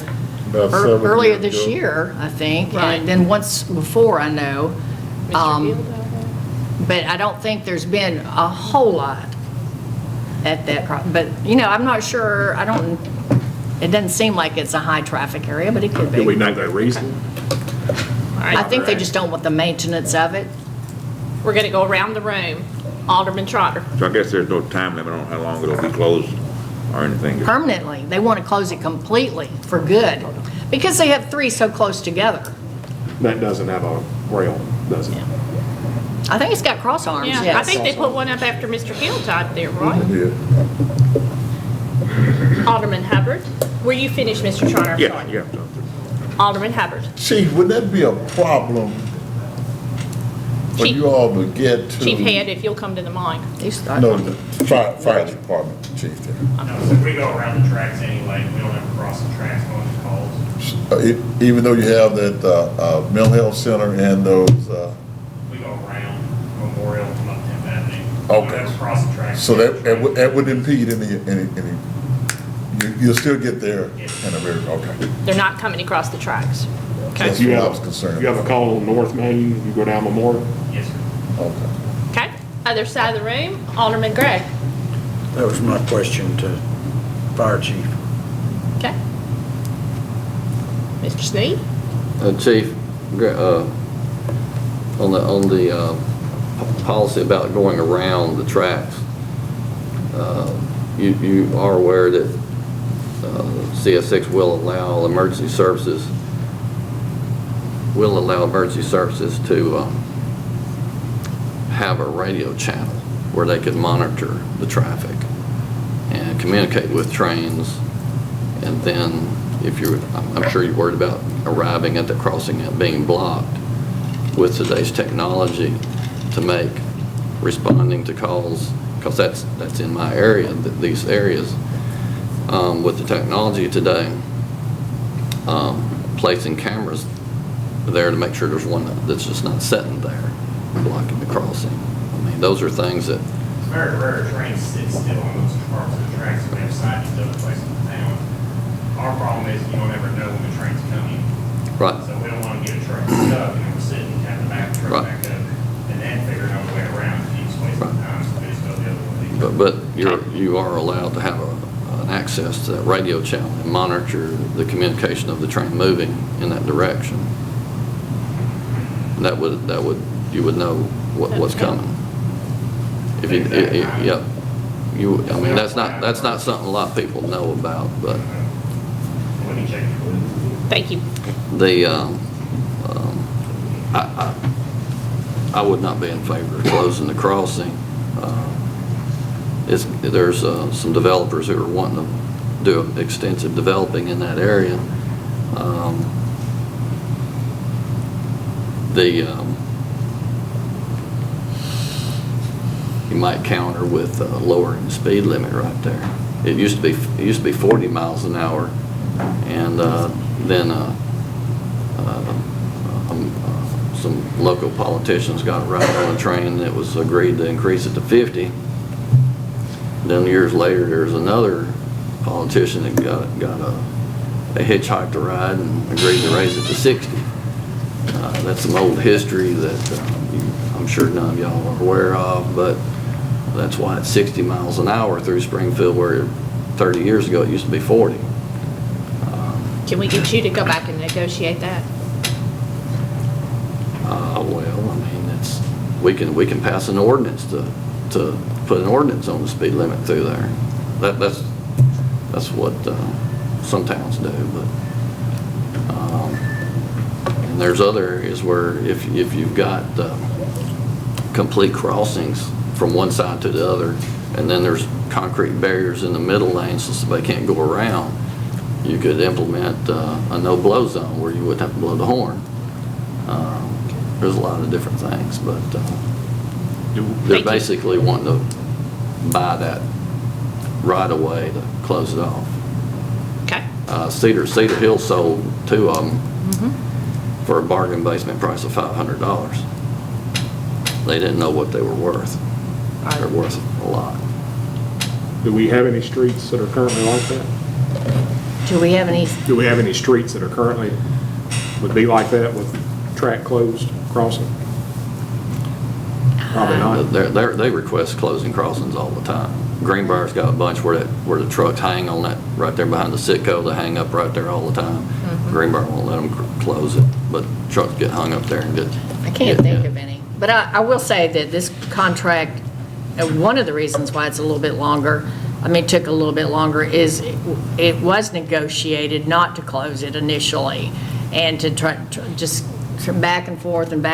About 7 earlier years this ago. year, I think. Right. And then once before, I know. Mr. Field out there? But I don't think there's been a whole lot at that, but, you know, I'm not sure, it doesn't seem like it's a high-traffic area, but it could Do we be. know that reason? I think they just don't want the maintenance of it. We're going to go around the room. Alderman Trotter. So I guess there's no time limit on how long it'll be closed or anything. Permanently. They want to close it completely for good, because they have three so close together. That doesn't have a rail, does it? I think it's got cross arms, Yeah, yes. I think they put one up after Mr. Hill died there, right? Yeah. Alderman Hubbard, were you finished, Mr. Trotter? I'm Yeah, sorry. yeah. Alderman Hubbard. Chief, would that be a problem for Chief- you all to get to? Chief Head, if you'll come to the mic. No, the fire department, chief. No, so we go around the tracks anyway, we don't ever cross the tracks going to calls. Even though you have that mental health center and those, We go around Memorial, come up 10th Avenue. Okay. We don't ever cross the tracks. so that would impede any, you'll still get there in a very, okay. They're not coming across the tracks. Okay. That's what I was concerned You have a call on North Main, you go down Memorial? Yes, sir. Okay. Okay. Other side of the room, Alderman Gray. That was my question to Fire Chief. Okay. Mr. Sneed? Chief, on the policy about going around the tracks, you are aware that CSX will allow emergency services to have a radio channel where they could monitor the traffic and communicate with trains. And then if I'm sure you're worried about arriving at the crossing and being blocked, with today's technology to make responding to calls, because that's in my area, these areas, with the technology today, placing cameras there to make sure there's one that's just not sitting there blocking the crossing. I mean, those are things that It's very rare trains sit still on those parts of the tracks, we have sidings other places in town. Our problem is you don't ever know when the train's coming. Right. So we don't want to get a truck stuck and we're sitting and have to back the truck Right. back up and then figuring out a way around and keeps wasting time, so we just go the other way. But you are allowed to have an access to that radio channel and monitor the communication of the train moving in that direction. And you would know what's coming. If you, yeah, I mean, that's not something a lot of people know about, but Let me check. Thank you. I would not be in favor of closing the crossing. There's some developers who are wanting to do extensive developing in that area. You might counter with lowering the speed limit right there. It used to be 40 miles an hour, and then some local politicians got right on the train, and it was agreed to increase it to 50. Then years later, there's another politician that got a hitchhiked ride and agreed to raise it to 60. That's some old history that I'm sure none of y'all are aware of, but that's why it's 60 miles an hour through Springfield, where 30 years ago it used to be 40. Can we get you to go back and negotiate that? Well, I mean, we can pass an ordinance to put an ordinance on the speed limit through there. That's what some towns do, but And there's other areas where if you've got complete crossings from one side to the other, and then there's concrete barriers in the middle lane so they can't go around, you could implement a no-blow zone where you wouldn't have to blow the horn. There's a lot of different things, but they're basically wanting to buy that right-of-way to close it off. Okay. Cedar Hill sold 2 of them for a bargain basement price of $500. They didn't know what they were worth. They're worth a lot. Do we have any streets that are currently like that? Do we have any, Do we have any streets that are currently, would be like that with track closed crossing? Probably not. They request closing crossings all the time. Greenbrier's got a bunch where the trucks hang on that, right there behind the Sitco, they hang up right there all the time. Greenbrier won't let them close it, but trucks get hung up there and get. I can't think of any. But I will say that this contract, one of the reasons why it's a little bit longer, took a little bit longer, is it was negotiated not to close it initially, and to try just back and forth, and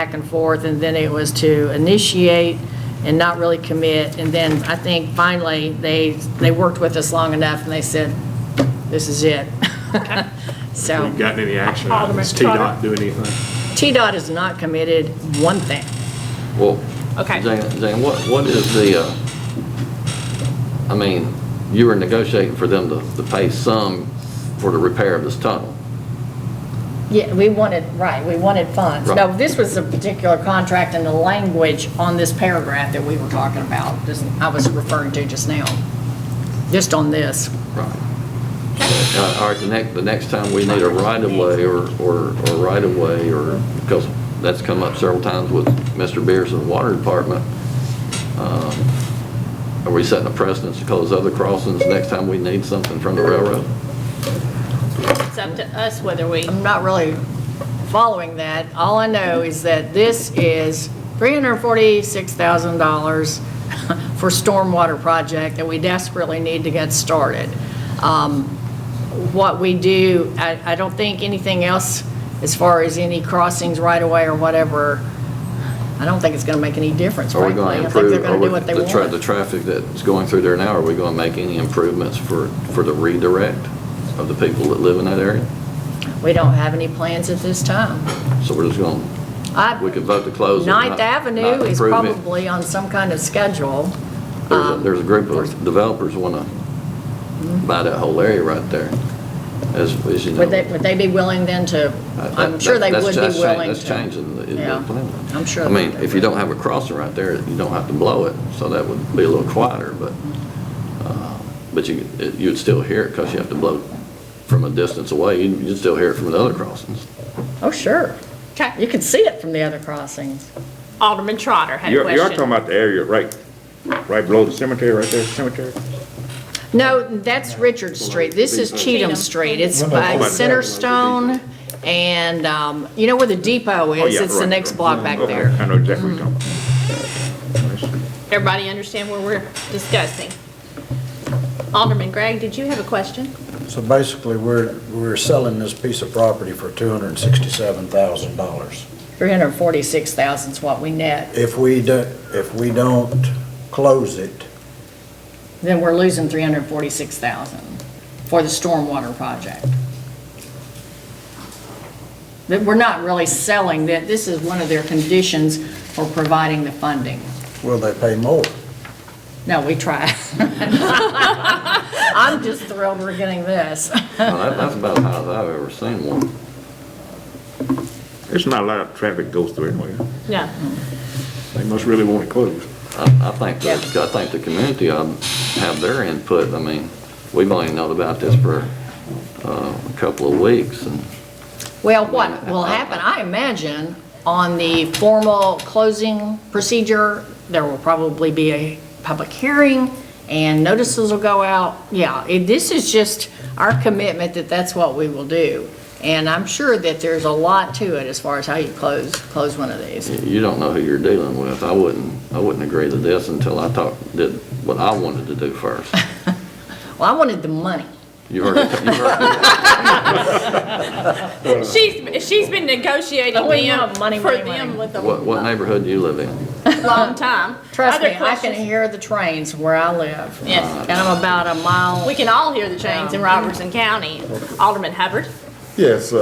then it was to initiate and not really commit, and then I think finally they worked with us long enough and they said, this is it. So. Have we gotten any action? Does TDOT do anything? TDOT has not committed one thing. Well, Okay. Jane, what is the, you were negotiating for them to pay some for the repair of this tunnel. Yeah, we wanted funds. Right. No, this was a particular contract, and the language on this paragraph that we were talking about, I was referring to just now, just on this. Right. All right, the next time we need a right-of-way or right-of-way, or, because that's come up several times with Mr. Beers and the Water Department, are we setting a precedence to close other crossings next time we need something from the railroad? It's up to us whether we. I'm not really following that. All I know is that this is $346,000 for stormwater project that we desperately need to get started. What we do, I don't think anything else as far as any crossings right away or whatever, I don't think it's going to make any difference, Are we frankly. going to I think they're improve, going to do what they want. the traffic that's going through there now, are we going to make any improvements for the redirect of the people that live in that area? We don't have any plans at this time. So we're just going, we could vote to close it. Ninth Avenue is improve it. probably on some kind of schedule. There's a group of developers want to buy that whole area right there, as you know. Would they be willing then to, I'm sure they would be willing to. That's changing the Yeah, plan. I'm sure. If you don't have a crossing right there, you don't have to blow it, so that would be a little quieter, but you'd still hear it because you have to blow from a distance away. You'd still hear it from the other crossings. Oh, sure. Okay. You can see it from the other crossings. Alderman Trotter had a You're question. talking about the area right below the cemetery, right there, cemetery? No, that's Richard Street. This is Cheatham Street. It's by Centerstone and, you know where the depot is? yeah, It's the right. next block back Okay, there. I know exactly what you're talking about. Everybody understand what we're discussing? Alderman Gregg, did you have a question? So basically, we're selling this piece of property for $267,000. 346,000 is what we net. If we don't close it, Then we're losing 346,000 for the stormwater project. But we're not really selling that. This is one of their conditions for providing the funding. will they pay more? No, we try. I'm just thrilled we're getting this. That's about as high as I've ever seen one. There's not a lot of traffic goes through anyway. Yeah. They must really want it closed. I think the community ought to have their input. We've only known about this for a couple of weeks, and Well, what will happen, I imagine, on the formal closing procedure, there will probably be a public hearing and notices will go out. Yeah, this is just our commitment that that's what we will do. And I'm sure that there's a lot to it as far as how you close one of these. you don't know who you're dealing with. I wouldn't agree to this until I did what I wanted to do first. Well, I wanted the money. You heard it. She's been negotiating Oh, we them want money, for money, them money. with a What neighborhood do you live in? long time. Trust Other me, I can questions? hear the trains where I live. Yes. And I'm about a mile. We can all hear the trains in Robertson County. Alderman Hubbard? Yes,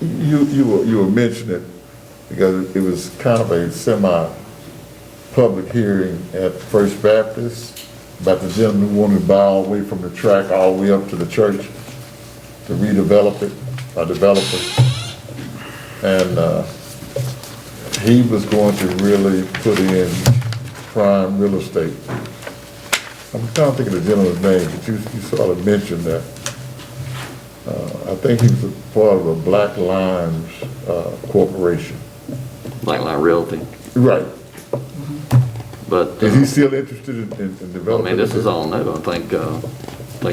you were mentioning it because it was kind of a semi-public hearing at First Baptist about the gentleman who wanted to buy all the way from the track all the way up to the church to redevelop it, a developer. And he was going to really put in prime real estate. I'm trying to think of the gentleman's name, but you sort of mentioned that. I think he was a part of a Black Limes corporation. Black Line Realty. Right. But. Is he still interested in I developing? mean, this is all new. I think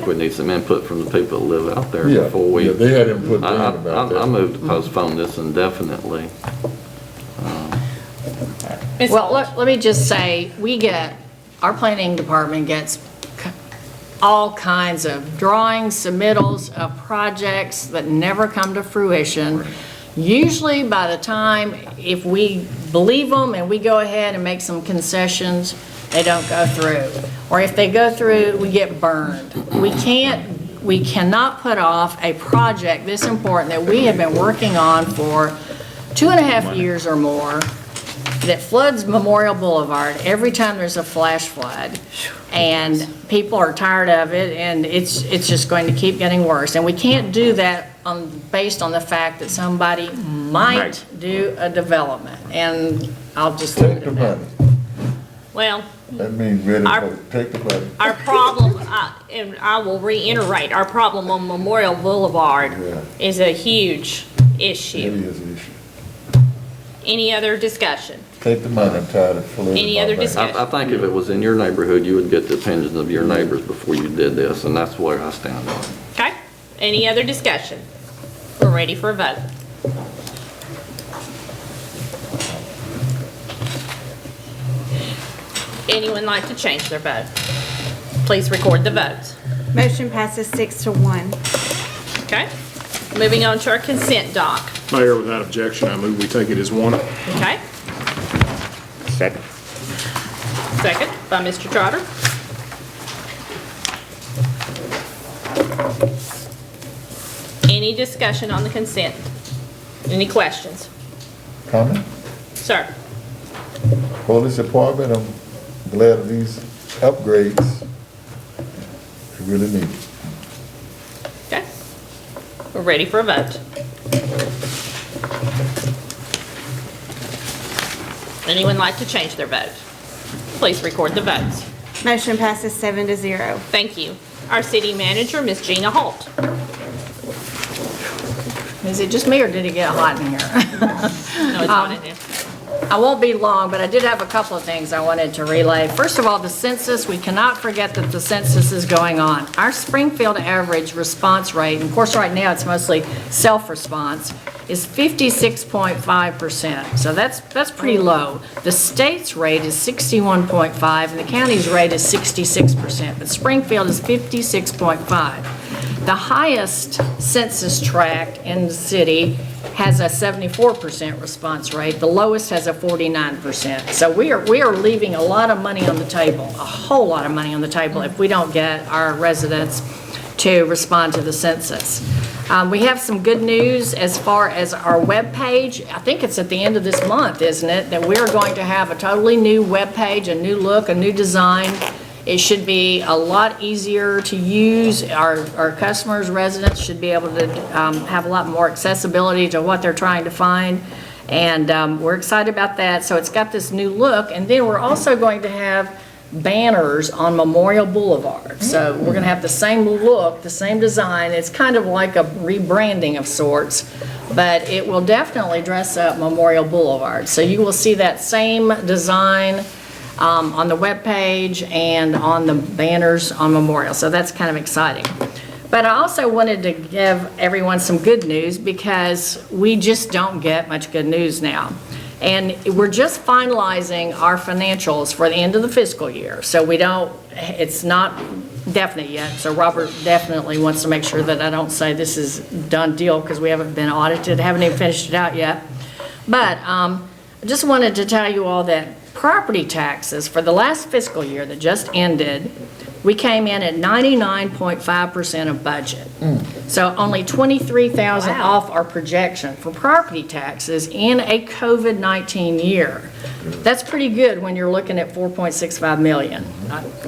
we need some input from the people that live out there Yeah, before we. yeah, they had input then about that. I moved to postpone this indefinitely. Well, let me just say, our planning department gets all kinds of drawings, submittals of projects that never come to fruition. Usually by the time, if we believe them and we go ahead and make some concessions, they don't go through. Or if they go through, we get burned. We cannot put off a project this important that we have been working on for 2.5 years or more, that floods Memorial Boulevard every time there's a flash flood. And people are tired of it, and it's just going to keep getting worse. And we can't do that based on the fact that somebody might do a development. And I'll just leave Take it the at that. money. Well, That means ready to vote. Take the money. our problem, and I will reiterate, our problem on Memorial Boulevard Yeah. is a huge It issue. is an issue. Any other discussion? Take the money, I'm tired of flooding. Any other discussion? I think if it was in your neighborhood, you would get the opinions of your neighbors before you did this, and that's where I stand on it. Okay, any other discussion? We're ready for a vote. Anyone like to change their vote? Please record the votes. Motion passes 6-1. Okay, moving on to our consent doc. Mayor, without objection, I move we take it as one. Okay, Second. second by Mr. Trotter. Any discussion on the consent? Any questions? Comment? Sir? Well, this department, I'm glad of these upgrades. We really need it. Okay, we're ready for a vote. Anyone like to change their vote? Please record the votes. Motion passes 7-0. Thank you. Our city manager, Ms. Gina Holt. Is it just me, or did it get hot in here? No, it's not in there. I won't be long, but I did have a couple of things I wanted to relay. First of all, the census, we cannot forget that the census is going on. Our Springfield average response rate, and of course right now it's mostly self-response, is 56.5%. So that's pretty low. The state's rate is 61.5, and the county's rate is 66%, but Springfield is 56.5. The highest census tract in the city has a 74% response rate. The lowest has a 49%. So we are leaving a lot of money on the table, a whole lot of money on the table, if we don't get our residents to respond to the census. We have some good news as far as our webpage. I think it's at the end of this month, isn't it, that we're going to have a totally new webpage, a new look, a new design. It should be a lot easier to use. Our customers, residents should be able to have a lot more accessibility to what they're trying to find. And we're excited about that. So it's got this new look. And then we're also going to have banners on Memorial Boulevard. So we're going to have the same look, the same design. It's kind of like a rebranding of sorts, but it will definitely dress up Memorial Boulevard. So you will see that same design on the webpage and on the banners on Memorial. So that's kind of exciting. But I also wanted to give everyone some good news, because we just don't get much good news now. And we're just finalizing our financials for the end of the fiscal year. So it's not definite yet, so Robert definitely wants to make sure that I don't say this is done deal, because we haven't been audited, haven't even finished it out yet. But I just wanted to tell you all that property taxes for the last fiscal year that just ended, we came in at 99.5% of budget. So only 23,000 off our projection for property taxes in a COVID-19 year. That's pretty good when you're looking at 4.65 million.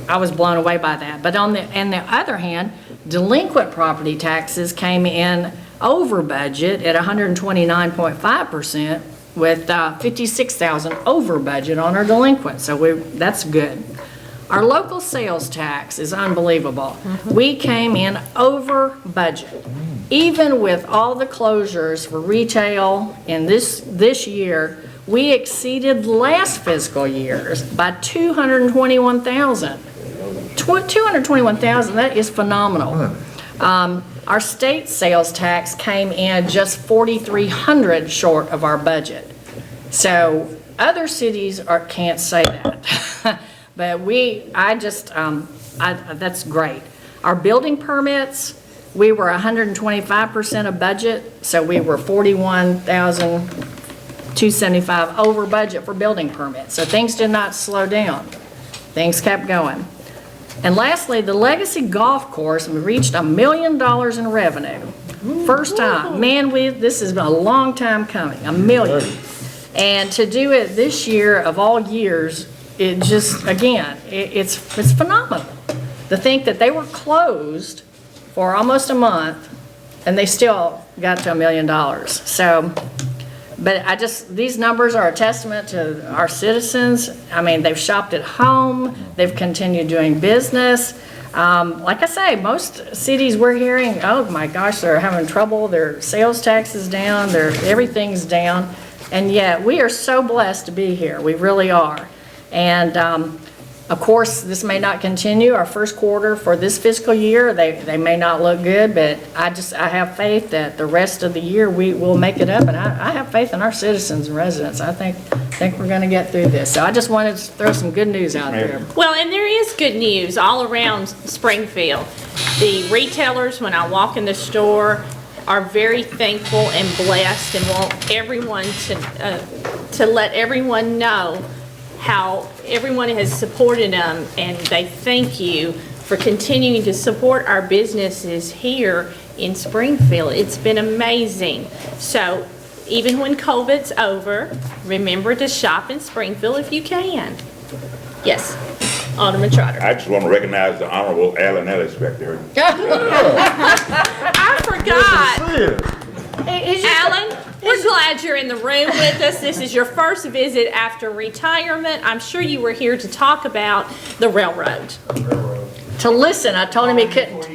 I was blown away by that. But on the other hand, delinquent property taxes came in over budget at 129.5% with 56,000 over budget on our delinquent. So that's good. Our local sales tax is unbelievable. We came in over budget. Even with all the closures for retail in this year, we exceeded last fiscal year's by 221,000. 221,000, that is phenomenal. Our state sales tax came in just 4,300 short of our budget. So other cities can't say that. But that's great. Our building permits, we were 125% of budget, so we were 41,275 over budget for building permits. So things did not slow down. Things kept going. And lastly, the Legacy Golf Course, we reached $1 million in revenue. First time. Man, this has been a long time coming, $1 million. And to do it this year of all years, it just, again, it's phenomenal. To think that they were closed for almost a month and they still got to $1 million. So, but these numbers are a testament to our citizens. I mean, they've shopped at home, they've continued doing business. Like I say, most cities we're hearing, oh my gosh, they're having trouble, their sales tax is down, everything's down. And yet, we are so blessed to be here, we really are. And of course, this may not continue. Our first quarter for this fiscal year, they may not look good, but I have faith that the rest of the year we will make it up. And I have faith in our citizens and residents. I think we're going to get through this. So I just wanted to throw some good news out there. Well, and there is good news all around Springfield. The retailers, when I walk in the store, are very thankful and blessed and want everyone to let everyone know how everyone has supported them, and they thank you for continuing to support our businesses here in Springfield. It's been amazing. So even when COVID's over, remember to shop in Springfield if you can. Yes, Alderman Trotter. I just want to recognize the Honorable Alan Ellis back there. I forgot. Alan, we're glad you're in the room with us. This is your first visit after retirement. I'm sure you were here to talk about the railroad. To listen, I told him he couldn't.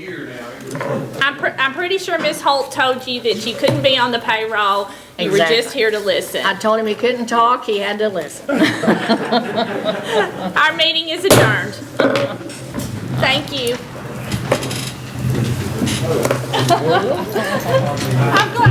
I'm pretty sure Ms. Holt told you that you couldn't be on the payroll. You were just here to listen. I told him he couldn't talk, he had to listen. Our meeting is adjourned. Thank you. I'm glad